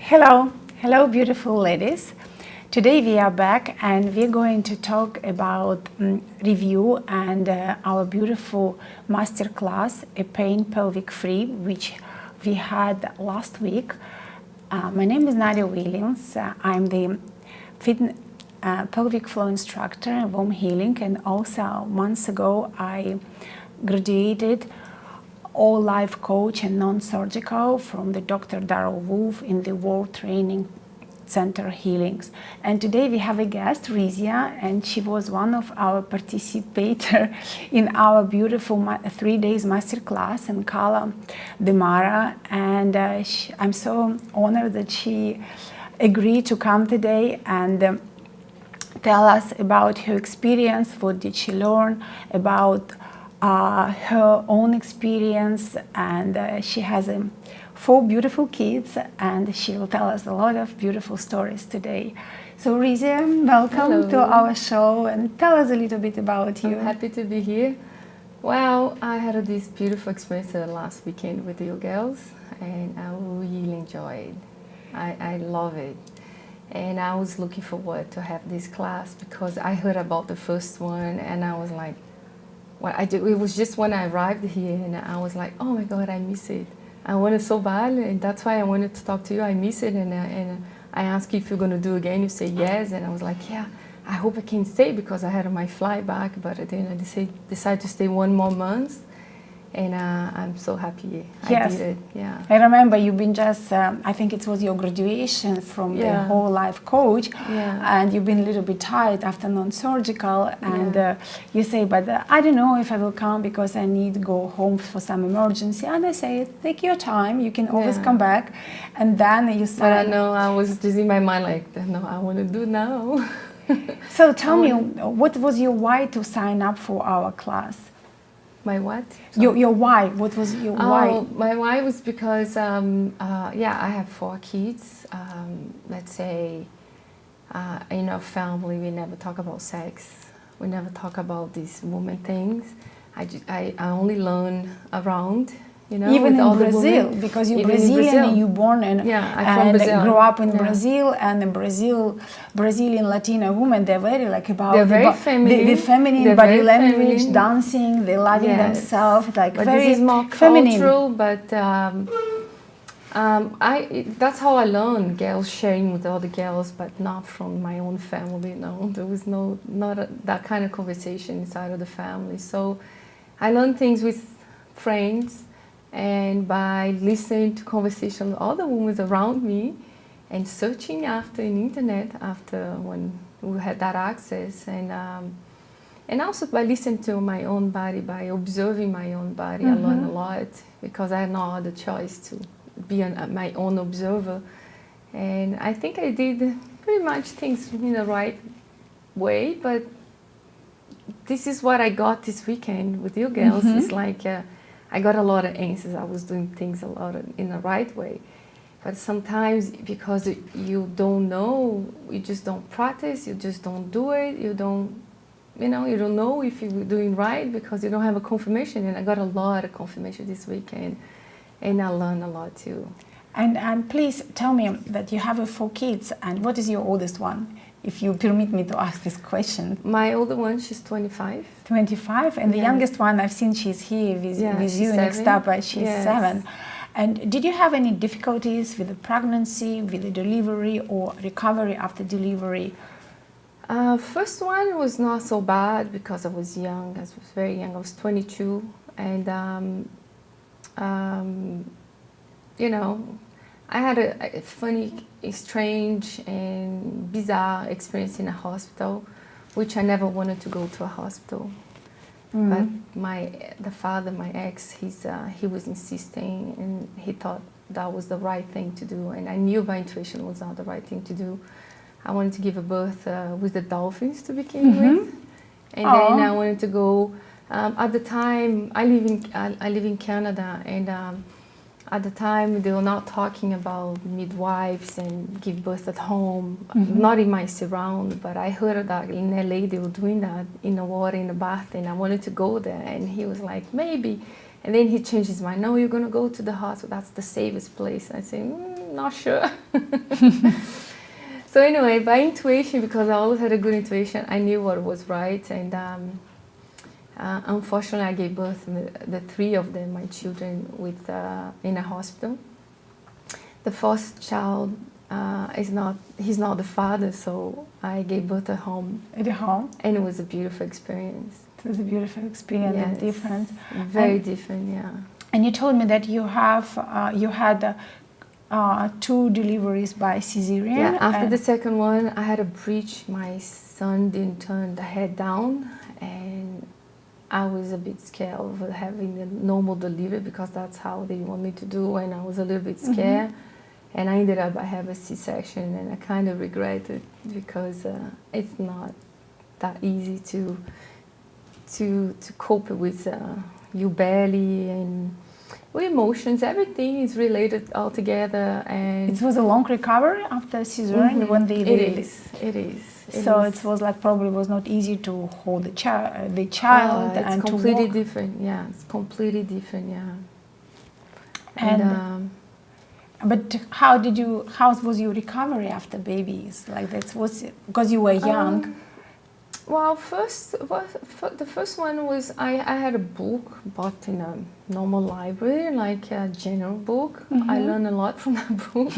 Hello, hello, beautiful ladies. Today we are back and we're going to talk about review and our beautiful masterclass, a pain pelvic free, which we had last week. My name is Nadia Williams. I'm the pelvic flow instructor and warm healing, and also months ago I graduated all life coach and non-surgical from the Dr. Darrell Wolf in the World Training Center Healings. And today we have a guest, Rizia, and she was one of our participators in our beautiful 3 days masterclass in Cala de Mara. And I'm so honored that she agreed to come today and tell us about her experience, what did she learn about her own experience, and she has 4 beautiful kids, and she will tell us a lot of beautiful stories today. So Rizia, welcome Hello. to our show, and tell us a little bit about you. I'm happy to be here. Well, I had this beautiful experience last weekend with you girls, and I really enjoyed. I love it. And I was looking forward to have this class because I heard about the first one, and I was like, it was just when I arrived here, and I was like, oh my God, I miss it. I want it so bad, and that's why I wanted to talk to you. I miss it, and I asked you if you're going to do it again. You say yes, and I was like, yeah, I hope I can stay because I had my flight back, but then I decided to stay 1 more month, and I'm so happy I did it. Yeah. I remember you've been just, I think it was your graduation from the whole life coach, and you've been a little bit tired after non-surgical, and you say, but I don't know if I will come because I need to go home for some emergency. And I say, take your time, you can always come back. And then you said... But I know I was just in my mind like, no, I want to do now. So tell me, what was your why to sign up for our class? My what? Your why. What was your why? My why was because, I have 4 kids. Let's say, in our family, we never talk about sex. We never talk about these woman things. I only learn around, even in Brazil, because you're Brazilian and you're born and grew up in Brazil, and the Brazilian Latina women, they're very about very feminine, the feminine body language, feminine. Dancing, they loving themselves, like but very this is more feminine. Cultural, but that's how I learned, girls sharing with other girls, but not from my own family. No, there was not that kind of conversation inside of the family. So I learned things with friends, and by listening to conversation with other women around me and searching after in internet after when we had that access, and also by listening to my own body, by observing my own body, I learned a lot because I had no other choice to be my own observer. And I think I did pretty much things in the right way, but this is what I got this weekend with you girls. It's like I got a lot of answers. I was doing things a lot in the right way. But sometimes because you don't know, you just don't practice, you just don't do it, you don't know if you're doing right because you don't have a confirmation. And I got a lot of confirmation this weekend, and I learned a lot too. And please tell me that you have 4 kids, and what is your oldest one? If you permit me to ask this question. My older one, she's 25. 25, and the youngest one, I've seen she's here with you next up, but she's 7. And did you have any difficulties with the pregnancy, with the delivery, or recovery after delivery? First one was not so bad because I was young. I was very young. I was 22, and I had a funny, strange, and bizarre experience in a hospital, which I never wanted to go to a hospital. But the father, my ex, he was insisting, and he thought that was the right thing to do. And I knew by intuition was not the right thing to do. I wanted to give a birth with the dolphins to begin with, and then I wanted to go. At the time, I live in Canada, and at the time they were not talking about midwives and give birth at home, not in my surround, but I heard that in LA they were doing that in the water, in the bath, and I wanted to go there, and he was like, maybe. And then he changed his mind. No, you're going to go to the hospital. That's the safest place. I said, not sure. So anyway, by intuition, because I always had a good intuition, I knew what was right. And unfortunately, I gave birth the three of them, my children, in a hospital. The first child he's not the father, so I gave birth at home. At home? And it was a beautiful experience. It was a beautiful experience, Yes. and different. Very different, yeah. And you told me that you had 2 deliveries by cesarean. Yeah, after the second one, I had a breech. My son didn't turn the head down, and I was a bit scared of having a normal delivery because that's how they want me to do, and I was a little bit scared. And I ended up, I have a C-section, and I kind of regret it because it's not that easy to cope with your belly and with emotions. Everything is related all together. And it was a long recovery after cesarean when they did it. It is. So it was like probably was not easy to hold the child It's and completely to walk. different. Yeah, it's completely different. Yeah. And but how was your recovery after babies? Like that was because you were young. Well, the first one was I had a book bought in a normal library, like a general book. I learned a lot from that book.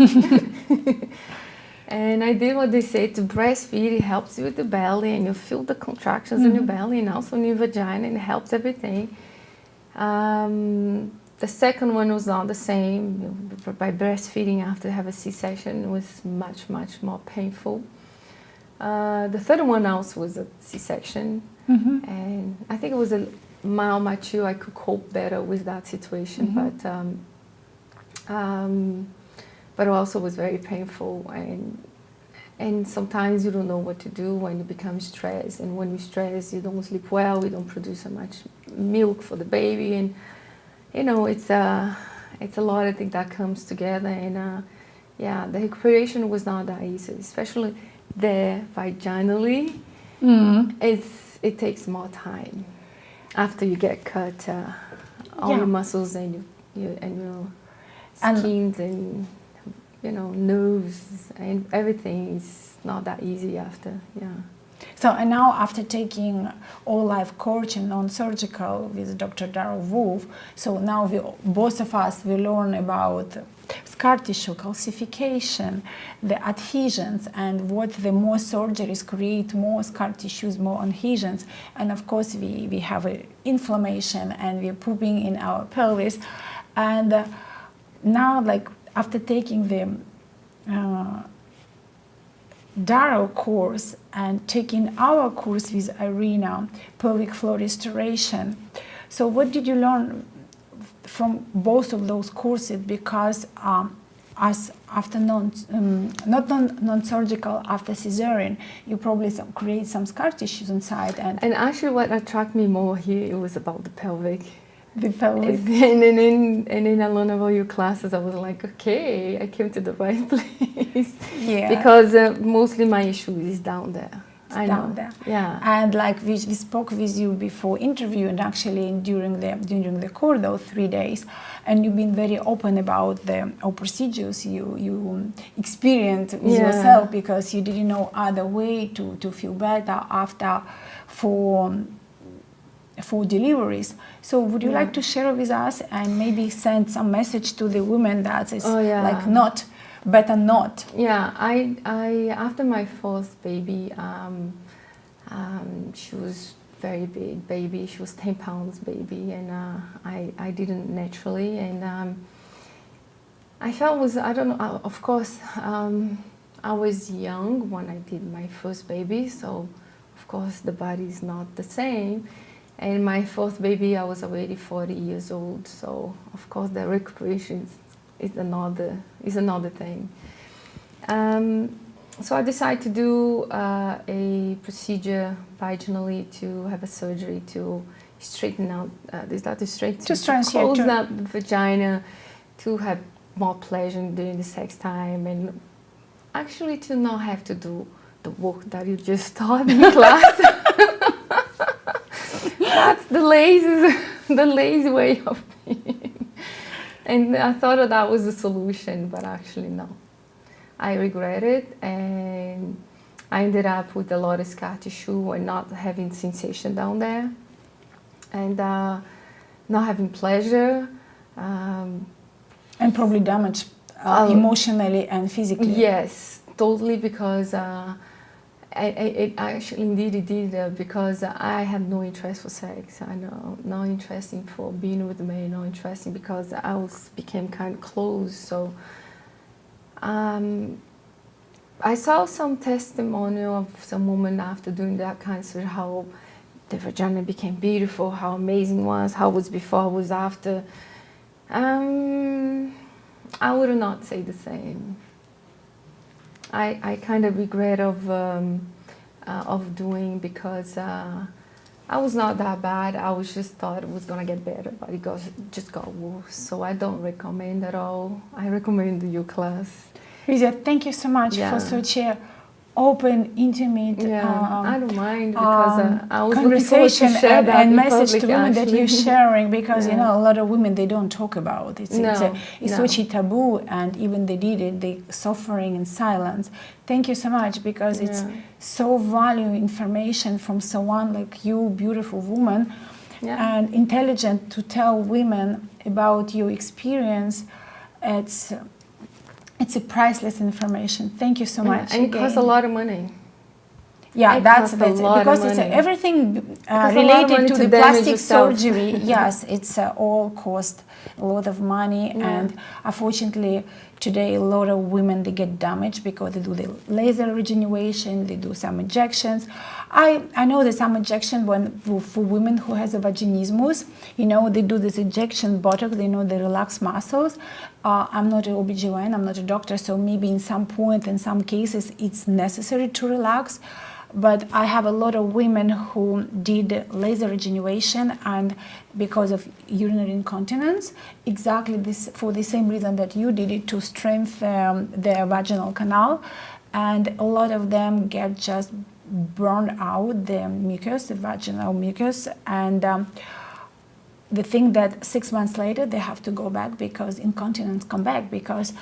And I did what they say to breastfeed. It helps you with the belly, and you feel the contractions in your belly and also in your vagina, and it helps everything. The second one was not the same. By breastfeeding after have a C-section was much, much more painful. The third one also was a C-section, and I think it was a mild mature. I could cope better with that situation, but it also was very painful, and sometimes you don't know what to do when you become stressed, and when you stress, you don't sleep well, you don't produce so much milk for the baby, and you know it's a lot of things that comes together, and yeah, the recuperation was not that easy, especially there vaginally. It takes more time after you get cut. All your muscles and your skins and nerves and everything is not that easy after. Yeah. So and now after taking all life coach and non-surgical with Dr. Darryl Wolf, so now both of us learn about scar tissue calcification, the adhesions, and what the more surgeries create more scar tissues, more adhesions, and of course we have inflammation and we're pooping in our pelvis, and now like after taking the Darryl course and taking our course with Irina, pelvic floor restoration. So what did you learn from both of those courses? Because as after non-surgical, after cesarean, you probably create some scar tissues inside. And actually what attracted me more here, it was about the pelvic. The pelvic. And then I learned about your classes. I was like, okay, I came to the right place. Yeah. Because mostly my issue is down there. Down there. Yeah. And like we spoke with you before interview and actually during the course, those 3 days, and you've been very open about the procedures you experienced with yourself because you didn't know other way to feel better after for deliveries. So would you like to share with us and maybe send some message to the women that is like not better not? Yeah, I after my fourth baby, she was very big baby. She was 10 pounds baby, and I didn't naturally, and I felt I don't know. Of course, I was young when I did my first baby, so of course the body is not the same. And my fourth baby, I was already 40 years old, so of course the recuperation is another thing. So I decided to do a procedure vaginally to have a surgery to straighten out, to close out the vagina, to have more pleasure during the sex time, and actually to not have to do the work that you just taught in class. That's the lazy way of being. And I thought that was the solution, but actually no. I regret it, and I ended up with a lot of scar tissue and not having sensation down there, and not having pleasure. And probably damage emotionally and physically. Yes, totally, because it actually indeed it did, because I had no interest for sex. I know, no interest in for being with men, no interest in, because became kind of closed. So I saw some testimonial of some woman after doing that kind of surgery, how the vagina became beautiful, how amazing it was, how it was before, was after. I would not say the same. I kind of regret of doing, because I was not that bad. I was just thought it was gonna get better, but it just got worse. So I don't recommend at all. I recommend your class. Rizia, thank you so much for such a open, intimate I don't mind, because I was conversation to share and message public, to women that you're sharing, because Yeah. you know, a lot of women, they don't talk about it. It's No. such a taboo, and even they did it, they suffering in silence. Thank you so much, because it's so valuable information from someone like you, beautiful woman, and intelligent, to tell women about your experience. It's a priceless information. Thank you so much. And it costs a lot of money. Yeah, that's it. Because it's everything related to the plastic surgery. Yes, it's all cost a lot of money, and unfortunately today a lot of women, they get damaged because they do the laser regeneration, they do some injections. I know there's some injection for women who has a vaginismus, you know, they do this injection Botox, they know they relax muscles. I'm not an OBGYN, I'm not a doctor, so maybe in some point, in some cases, it's necessary to relax. But I have a lot of women who did laser regeneration, and because of urinary incontinence, exactly this, for the same reason that you did it, to strengthen their vaginal canal. And a lot of them get just burned out the mucus, the vaginal mucus, and the thing that 6 months later they have to go back, because incontinence come back, because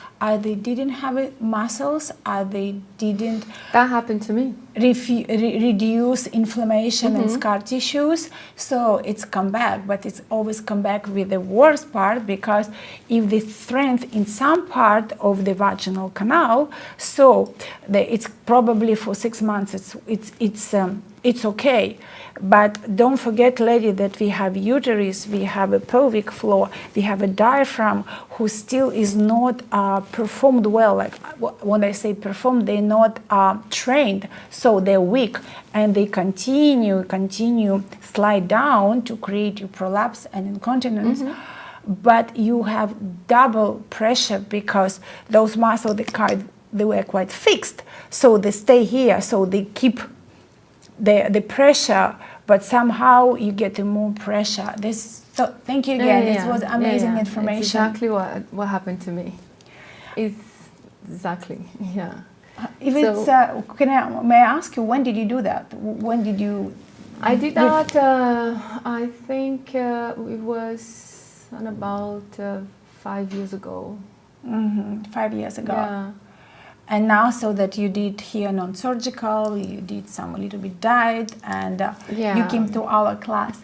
they didn't have muscles, they didn't. That happened to me. Reduce inflammation and scar tissues, so it's come back, but it's always come back with the worst part, because if the strength in some part of the vaginal canal, so it's probably for 6 months it's okay. But don't forget, lady, that we have uterus, we have a pelvic floor, we have a diaphragm who still is not performed well. Like when I say performed, they're not trained, so they're weak, and they continue slide down to create you prolapse and incontinence. But you have double pressure, because those muscles, they were quite fixed, so they stay here, so they keep the pressure, but somehow you get more pressure. So thank you again. It was amazing information. It's exactly what happened to me. It's exactly, may I ask you, when did you do that? When did you? I did that. I think it was about 5 years ago. 5 years ago. Yeah. And now, so that you did here non-surgical, you did some a little bit diet, and you came to our class.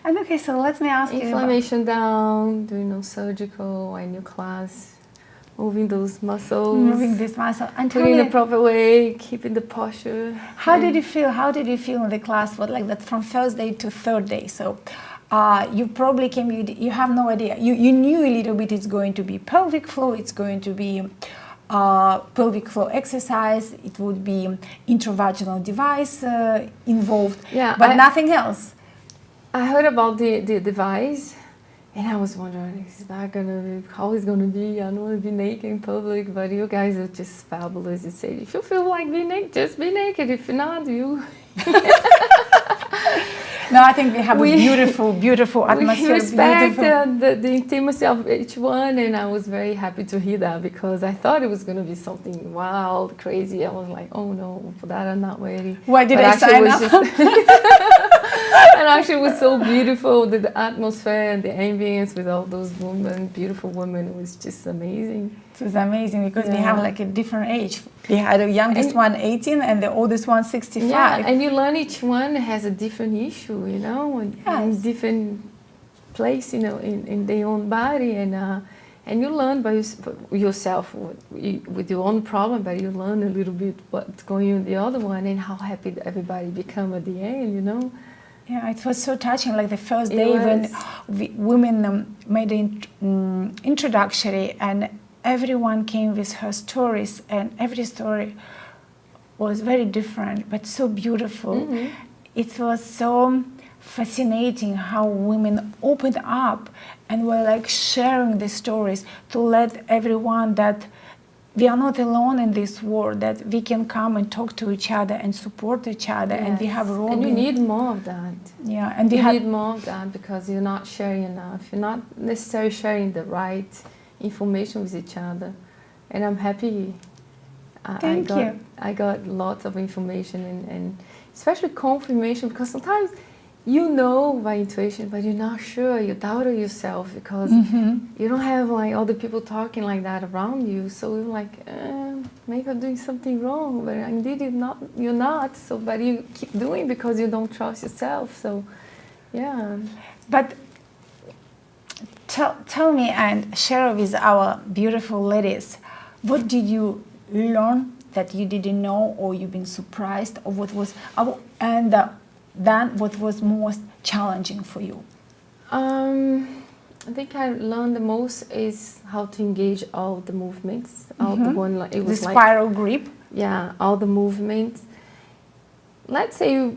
And okay, so let me ask you. Inflammation down, doing non-surgical, my new class, moving those muscles. Moving this muscle. And putting the proper way, keeping the posture. How did you feel? How did you feel in the class? What, like that, from first day to third day? So you probably came, you have no idea. You knew a little bit it's going to be pelvic floor, it's going to be pelvic floor exercise, it would be intravaginal device involved, but nothing else. I heard about the device, and I was wondering, is that how it's gonna be? I don't want to be naked in public, but you guys are just fabulous. You say, if you feel like being naked, just be naked. If not, you. No, I think we have a beautiful atmosphere. We respect the intimacy of each one, and I was very happy to hear that, because I thought it was going to be something wild, crazy. I was like, oh no, for that I'm not ready. Why did I sign up? And actually it was so beautiful, the atmosphere and the ambience with all those women, beautiful women, was just amazing. It was amazing because we have like a different age. We had the youngest one 18 and the oldest one 65. Yeah, and you learn each one has a different issue, you know, and different place, you know, in their own body, and you learn by yourself with your own problem, but you learn a little bit what's going on in the other one and how happy everybody become at the end, you know. Yeah, it was so touching. Like the first day when women made the introductory, and everyone came with her stories, and every story was very different, but so beautiful. Mm-hmm. It was so fascinating how women opened up and were like sharing the stories to let everyone that we are not alone in this world, that we can come and talk to each other and support each other. Yes. And we have Robin. And you need more of that. Yeah, and you need more of that because you're not sharing enough. You're not necessarily sharing the right information with each other. And I'm happy. I got lots of information and especially confirmation, because sometimes you know by intuition, but you're not sure. You doubt yourself because you don't have like other people talking like that around you. So you're like, maybe I'm doing something wrong, but indeed you're not. So, but you keep doing because you don't trust yourself. So, yeah. But tell me and share with our beautiful ladies, what did you learn that you didn't know, or you've been surprised, or what was, then what was most challenging for you? I think I learned the most is how to engage all the movements. All the one, it was the spiral grip. Yeah, all the movements. Let's say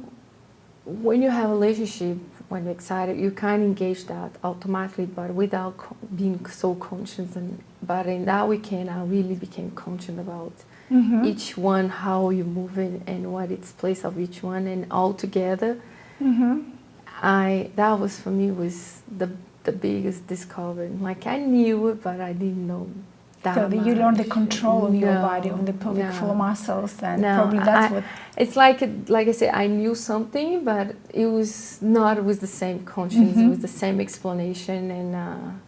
when you have a relationship, when you're excited, you can engage that automatically, but without being so conscious. But in that weekend, I really became conscious about each one, how you move it, and what its place of each one, and all together. That was for me was the biggest discovery. Like I knew it, but I didn't know that so much. You learned the control of your body on the pelvic floor muscles, and probably that's what. It's like I said, I knew something, but it was not with the same conscience, with the same explanation, and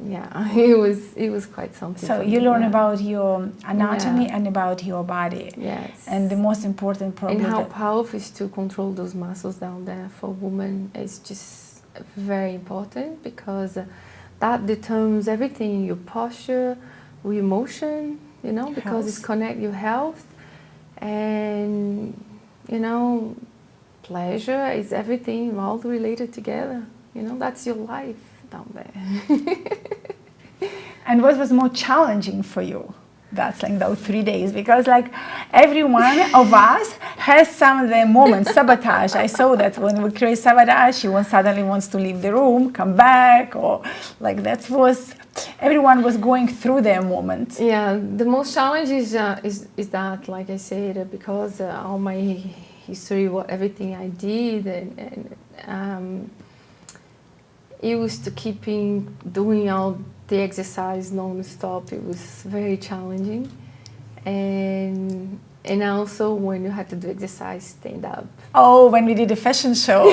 yeah, it was quite something. So you learn about your anatomy and about your body. Yes. And the most important problem. And how powerful is to control those muscles down there for women is just very important, because that determines everything, your posture, your emotion, you know, because it's connect your health, and you know, pleasure is everything all related together. You know, that's your life down there. And what was more challenging for you? That's like those 3 days, because like every one of us has some of the moments, sabotage. I saw that when we create sabotage, she suddenly wants to leave the room, come back, or like everyone was going through their moments. Yeah, the most challenge is that, like I said, because all my history, everything I did, and it was to keeping doing all the exercise non-stop. It was very challenging, and also when you had to do exercise, stand up. Oh, when we did a fashion show,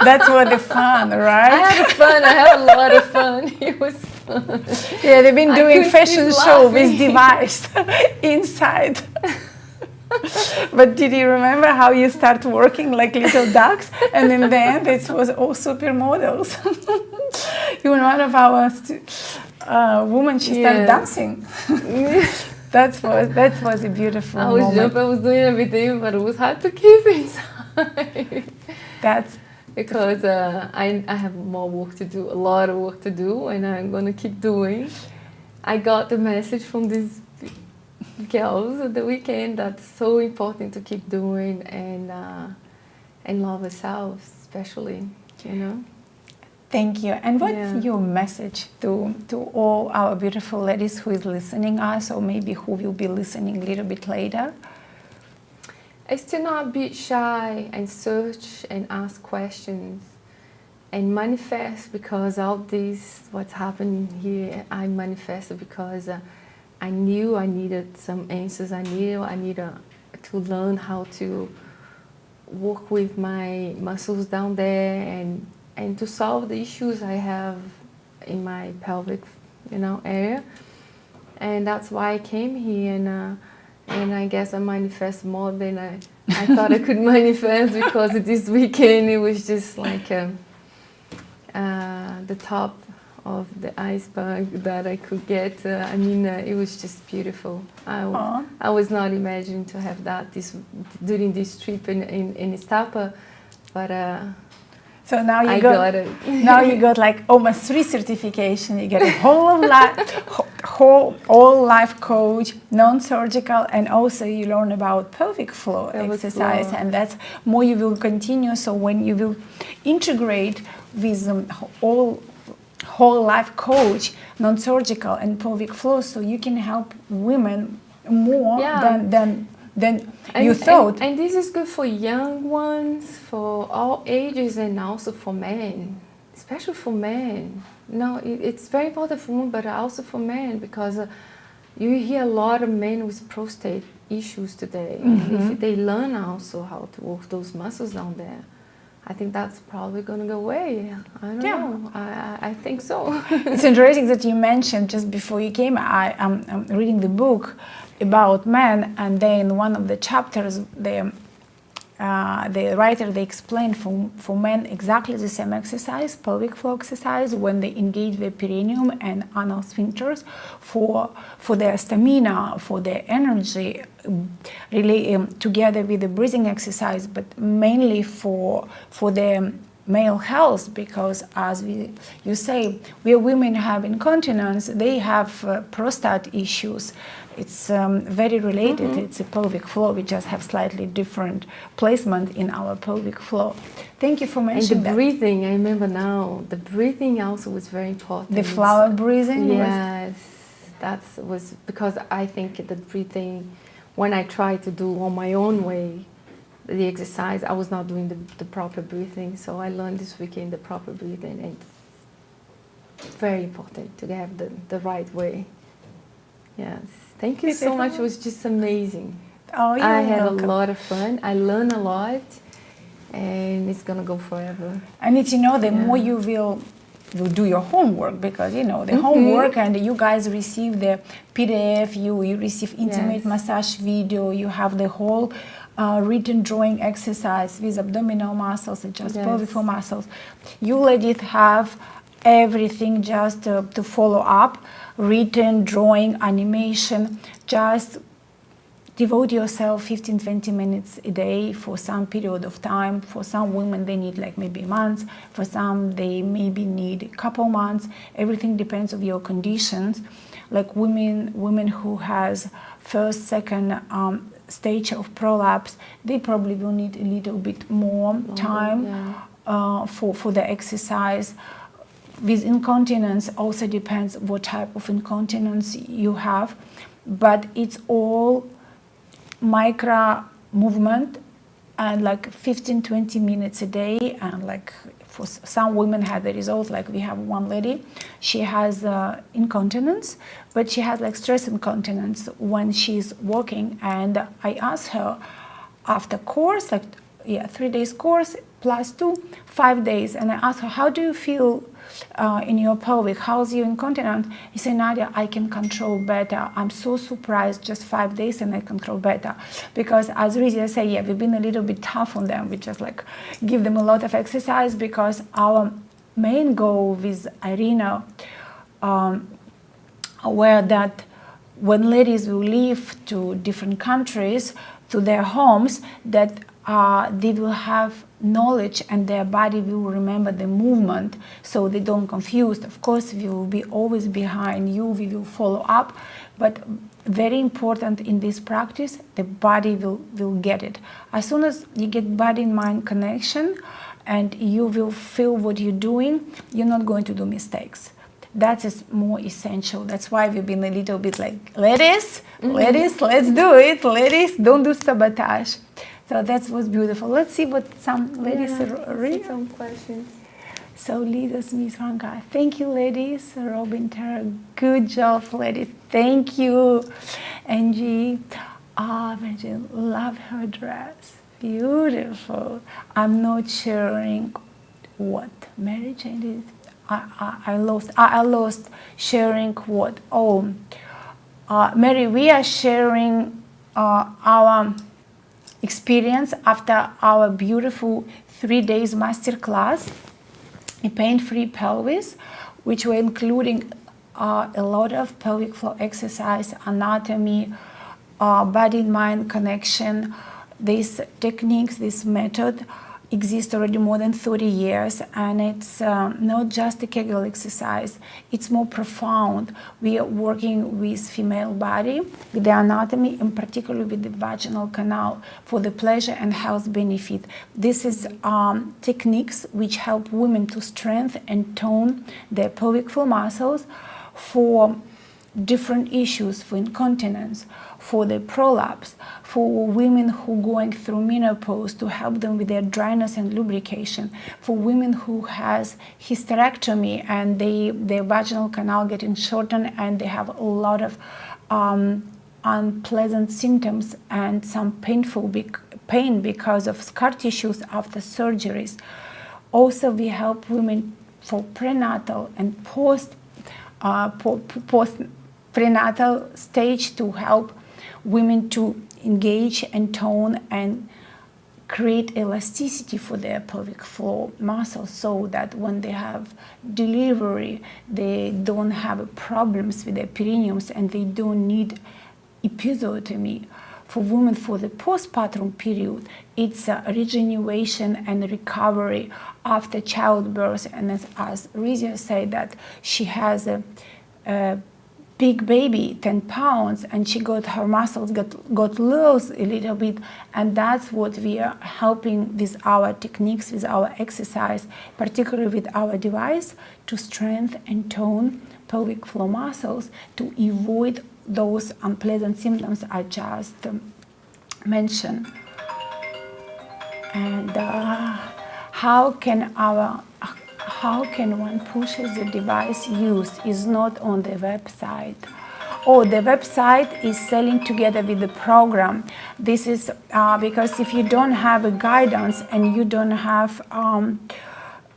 that's what the fun, right? I had fun. I had a lot of fun. It was fun. Yeah, they've been doing fashion show with device inside. But did you remember how you start working like little ducks, and in the end it was all supermodels? Even one of our women, she started dancing. That was a beautiful moment. I was doing everything, but it was hard to keep inside. That's because I have more work to do, a lot of work to do, and I'm gonna keep doing. I got the message from these girls at the weekend that's so important to keep doing, and love ourselves, especially, you know. Thank you. And what's your message to all our beautiful ladies who is listening us, or maybe who will be listening a little bit later? It's to not be shy and search and ask questions and manifest, because all this, what's happening here, I manifested because I knew I needed some answers. I needed to learn how to work with my muscles down there and to solve the issues I have in my pelvic, area. And that's why I came here, and I guess I manifest more than I thought I could manifest, because this weekend it was just like the top of the iceberg that I could get. It was just beautiful. I was not imagining to have that during this trip in Istapa, but so now you got it. Now you got like almost 3 certification. You get a whole life coach, non-surgical, and also you learn about pelvic floor exercise, and that's more you will continue. So when you will integrate with whole life coach, non-surgical, and pelvic floor, so you can help women more than you thought. And this is good for young ones, for all ages, and also for men, especially for men. It's very important for women, but also for men, because you hear a lot of men with prostate issues today. Mm-hmm. And if they learn also how to work those muscles down there, I think that's probably going to go away. I don't know. I think so. It's interesting that you mentioned just before you came, I'm reading the book about men, and then in one of the chapters, the writer, they explained for men exactly the same exercise, pelvic floor exercise, when they engage the perineum and anal sphincters for their stamina, for their energy, really together with the breathing exercise, but mainly for their male health, because as you say, where women have incontinence, they have prostate issues. It's very related. Mm-hmm. It's a pelvic floor. We just have slightly different placement in our pelvic floor. Thank you for mentioning that. And the breathing, I remember now, the breathing also was very important. The flower breathing? Yes, that was because I think the breathing, when I tried to do on my own way, the exercise, I was not doing the proper breathing. So I learned this weekend the proper breathing, and it's very important to have the right way. Yes. Thank you so much. It was just amazing. Oh, you're I had welcome. a lot of fun. I learned a lot, and it's gonna go forever. I need to know the more you will do your homework, because the homework, and you guys receive the PDF, you receive intimate massage video, you have the whole written drawing exercise with abdominal muscles and just pelvic floor muscles. You ladies have everything just to follow up, written, drawing, animation. Just devote yourself 15-20 minutes a day for some period of time. For some women, they need like maybe months. For some, they maybe need a couple months. Everything depends on your conditions. Like women who has first, second stage of prolapse, they probably will need a little bit more time for the exercise. With incontinence, also depends what type of incontinence you have, but it's all micro movement, and like 15-20 minutes a day. And like for some women had the result, like we have one lady, she has incontinence, but she has like stress incontinence when she's walking. And I asked her after course, 3 days course plus 5 days, and I asked her, how do you feel in your pelvic? How's your incontinence? He said, Nadia, I can control better. I'm so surprised, just 5 days and I control better. Because as Rizia said, we've been a little bit tough on them. We just like give them a lot of exercise, because our main goal with Irina were that when ladies will leave to different countries, to their homes, that they will have knowledge and their body will remember the movement, so they don't confuse. Of course, we will be always behind you, we will follow up, but very important in this practice, the body will get it. As soon as you get body-mind connection and you will feel what you're doing, you're not going to do mistakes. That is more essential. That's why we've been a little bit like, ladies, let's do it. Ladies, don't do sabotage. So that was beautiful. Let's see what some ladies read. Some questions. So Lisa Smith-Ranka, thank you, ladies. Robin Terra, good job, ladies. Thank you. Angie, Virgin, love her dress. Beautiful. I'm not sharing what Mary Jane did. I lost sharing what. Oh, Mary, we are sharing our experience after our beautiful 3 days masterclass, a pain-free pelvis, which were including a lot of pelvic floor exercise, anatomy, body-mind connection. These techniques, this method exists already more than 30 years, and it's not just a Kegel exercise, it's more profound. We are working with female body, with the anatomy, and particularly with the vaginal canal for the pleasure and health benefit. This is techniques which help women to strengthen and tone their pelvic floor muscles for different issues, for incontinence, for the prolapse, for women who are going through menopause, to help them with their dryness and lubrication, for women who has hysterectomy and their vaginal canal getting shortened and they have a lot of unpleasant symptoms and some pain because of scar tissues after surgeries. Also, we help women for prenatal and post prenatal stage, to help women to engage and tone and create elasticity for their pelvic floor muscles, so that when they have delivery, they don't have problems with their perineums and they don't need episiotomy. For women for the postpartum period, it's a regeneration and recovery after childbirth. And as Rizia said, that she has a big baby, 10 pounds, and she got her muscles got loose a little bit, and that's what we are helping with our techniques, with our exercise, particularly with our device, to strengthen and tone pelvic floor muscles to avoid those unpleasant symptoms I just mentioned. And how can one pushes the device used is not on the website. Oh, the website is selling together with the program. This is because if you don't have a guidance and you don't have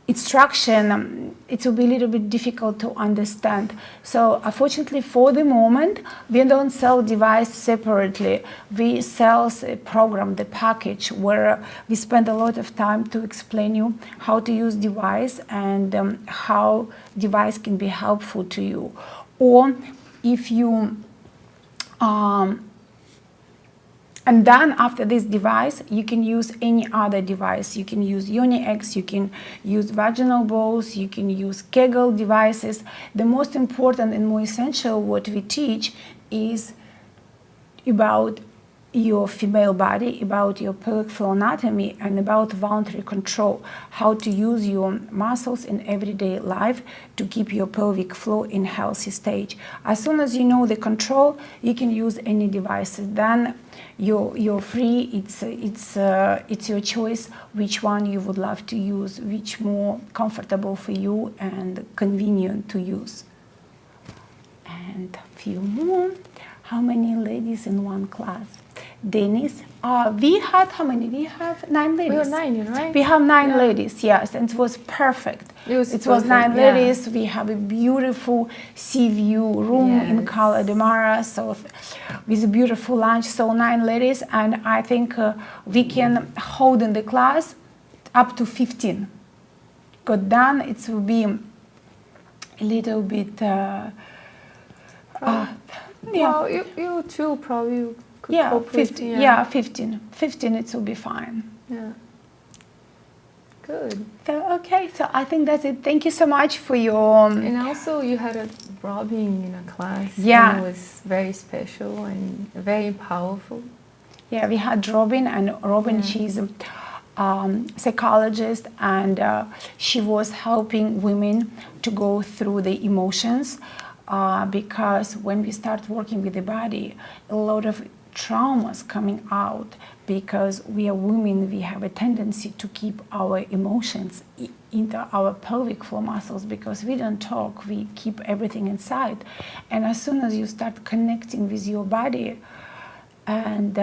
instruction, it will be a little bit difficult to understand. So unfortunately, for the moment, we don't sell device separately. We sell a program, the package, where we spend a lot of time to explain you how to use device and how device can be helpful to you. Or if you and then after this device, you can use any other device. You can use Uni-X, you can use vaginal balls, you can use Kegel devices. The most important and more essential what we teach is about your female body, about your pelvic floor anatomy, and about voluntary control, how to use your muscles in everyday life to keep your pelvic floor in healthy stage. As soon as you know the control, you can use any devices. Then you're free. It's your choice which one you would love to use, which more comfortable for you and convenient to use. And a few more. How many ladies in one class? Dennis, we had how many? We have 9 ladies. We have 9, right? We have 9 ladies, yes, and it was perfect. It was 9 ladies. We have a beautiful sea view room in Cala de Mara, so with a beautiful lunch. So 9 ladies, and I think we can hold in the class up to 15. Got done. It will be a little bit. Well, you two probably could cope 15. with, yeah, 15. 15, it will be fine. Yeah. Good. So, okay, so I think that's it. Thank you so much for your... And also you had a Robin in a class. Yeah. And it was very special and very powerful. Yeah, we had Robin, and Robin, she's a psychologist, and she was helping women to go through the emotions, because when we start working with the body, a lot of traumas coming out, because we are women, we have a tendency to keep our emotions into our pelvic floor muscles, because we don't talk, we keep everything inside. And as soon as you start connecting with your body and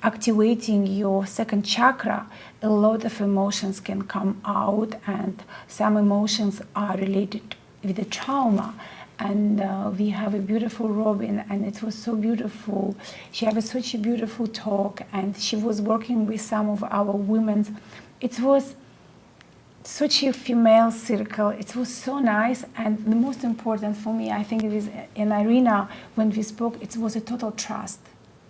activating your second chakra, a lot of emotions can come out, and some emotions are related with the trauma. And we have a beautiful Robin, and it was so beautiful. She had such a beautiful talk, and she was working with some of our women. It was such a female circle. It was so nice, and the most important for me, I think, it is in Irina, when we spoke, it was a total trust.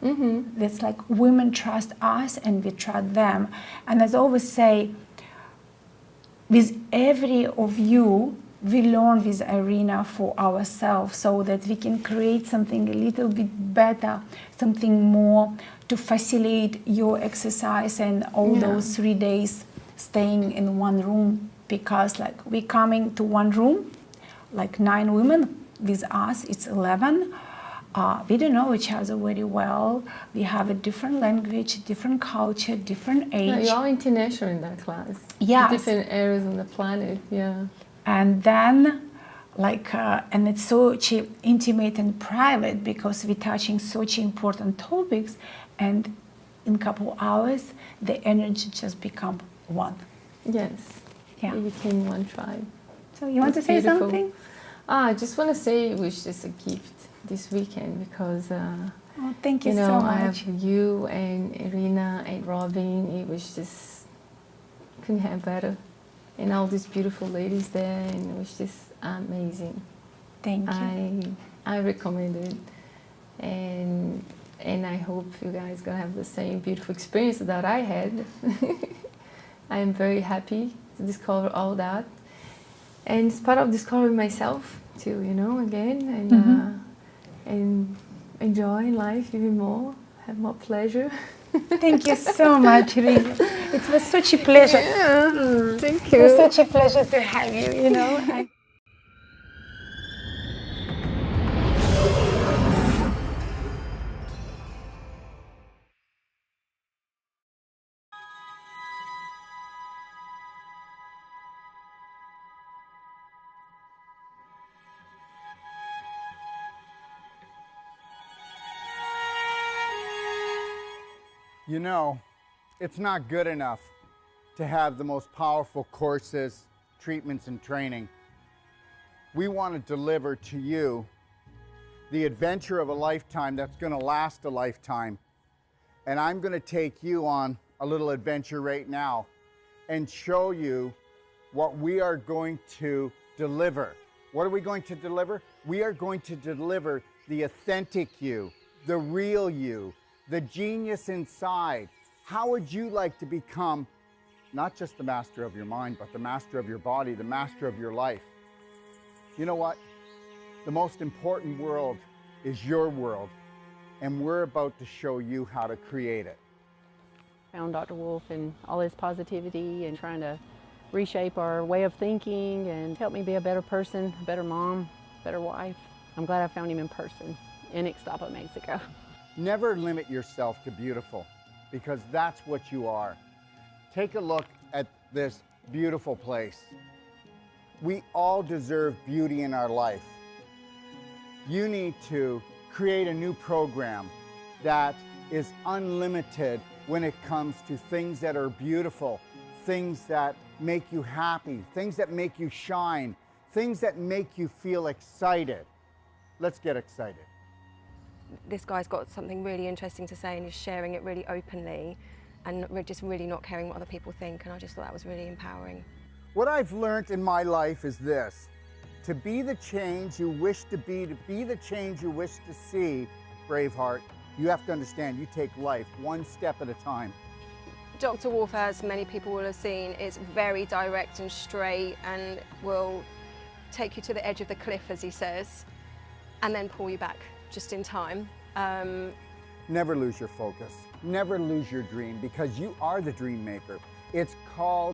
Mm-hmm. It's like women trust us and we trust them. And as I always say, with every of you, we learn with Irina for ourselves, so that we can create something a little bit better, something more to facilitate your exercise and all those 3 days staying in one room. Because like we're coming to one room, like 9 women, with us it's 11. We don't know each other very well. We have a different language, different culture, different age. Yeah, you're all international in that class. Yes. Different areas on the planet, yeah. And then, and it's so intimate and private, because we're touching such important topics, and in a couple hours, the energy just become one. Yes. Yeah. We became one tribe. So you want to say something? I just want to say it was just a gift this weekend, because thank you so much. I have you and Irina and Robin. It was just, couldn't have better. And all these beautiful ladies there, and it was just amazing. Thank you. I recommend it, and I hope you guys gonna have the same beautiful experience that I had. I am very happy to discover all that, and it's part of discovering myself too, again, and enjoy life even more, have more pleasure. Thank you so much, Rizia. It was such a pleasure. Yeah, thank you. It was such a pleasure to have you, You know, it's not good enough to have the most powerful courses, treatments, and training. We want to deliver to you the adventure of a lifetime that's going to last a lifetime. And I'm going to take you on a little adventure right now and show you what we are going to deliver. What are we going to deliver? We are going to deliver the authentic you, the real you, the genius inside. How would you like to become not just the master of your mind, but the master of your body, the master of your life? You know what? The most important world is your world, and we're about to show you how to create it. Found Dr. Wolf and all his positivity and trying to reshape our way of thinking and help me be a better person, a better mom, better wife. I'm glad I found him in person in Ixtapa, Mexico. Never limit yourself to beautiful, because that's what you are. Take a look at this beautiful place. We all deserve beauty in our life. You need to create a new program that is unlimited when it comes to things that are beautiful, things that make you happy, things that make you shine, things that make you feel excited. Let's get excited. This guy's got something really interesting to say and is sharing it really openly and just really not caring what other people think, and I just thought that was really empowering. What I've learned in my life is this: to be the change you wish to be the change you wish to see, Braveheart, you have to understand you take life one step at a time. Dr. Wolf, as many people will have seen, is very direct and straight and will take you to the edge of the cliff, as he says, and then pull you back just in time. Never lose your focus. Never lose your dream, because you are the dream maker. It's called